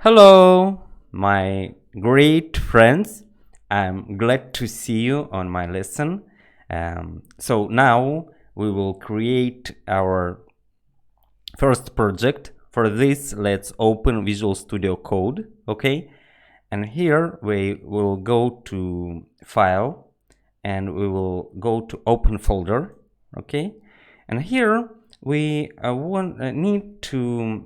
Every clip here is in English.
Hello, my great friends. I'm glad to see you on my lesson. So now we will create our first project. For this, let's open Visual Studio Code, okay? And here we will go to File and we will go to Open Folder, okay? And here we need to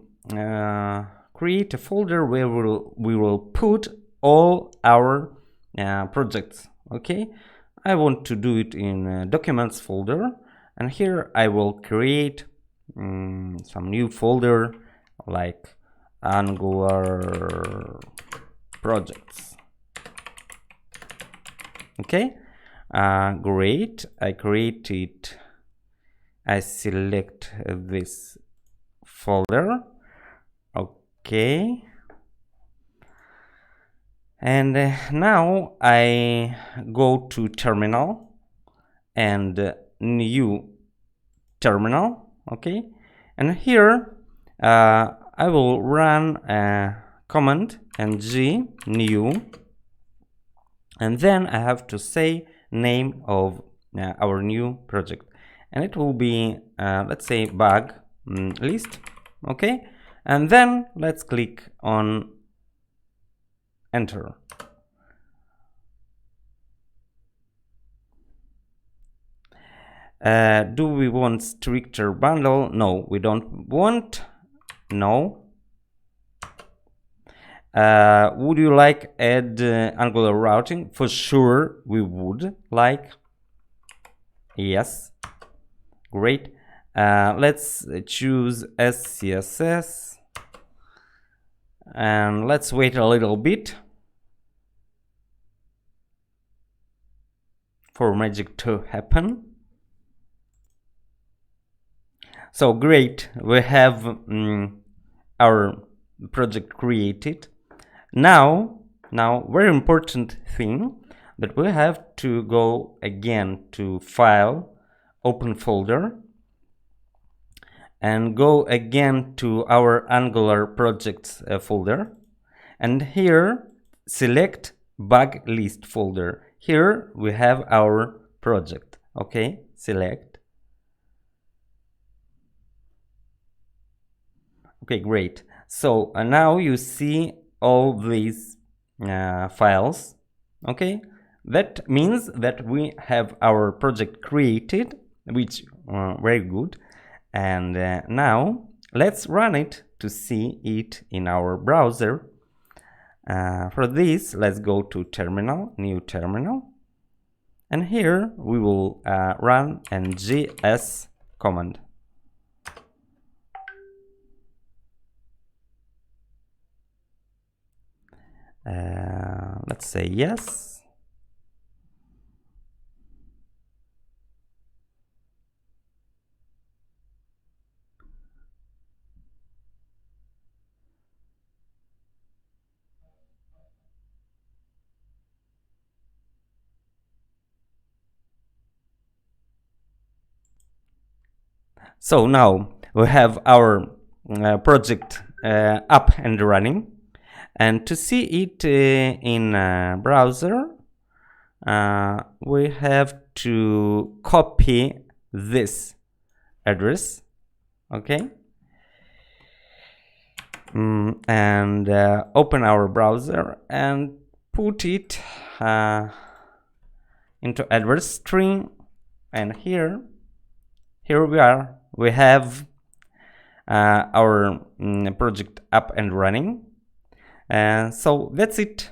create a folder where we will put all our projects, okay? I want to do it in Documents folder, and here I will create some new folder like Angular projects. Okay, great. I create it. I select this folder. Okay, and now I go to terminal and new terminal. Okay, and here I will run a command ng new, and then I have to say name of our new project, and it will be let's say bug list. Okay, and then let's click on enter. Do we want stricter bundle? No, we don't want. No. Would you like add Angular routing? For sure we would like. Yes, great. Let's choose SCSS and let's wait a little bit for magic to happen. So great, we have our project created. Now very important thing that we have to go again to File, Open Folder, and go again to our Angular projects folder, and here select bug list folder. Here we have our project. Okay, select. Okay, great. So now you see all these files. Okay, that means that we have our project created, which very good. And now let's run it to see it in our browser. For this, let's go to terminal, new terminal, and here we will run an gs command. Let's say yes. So now we have our project up and running, and to see it in browser we have to copy this address, okay, and open our browser and put it into address string, and here we are. We have our project up and running. So that's it.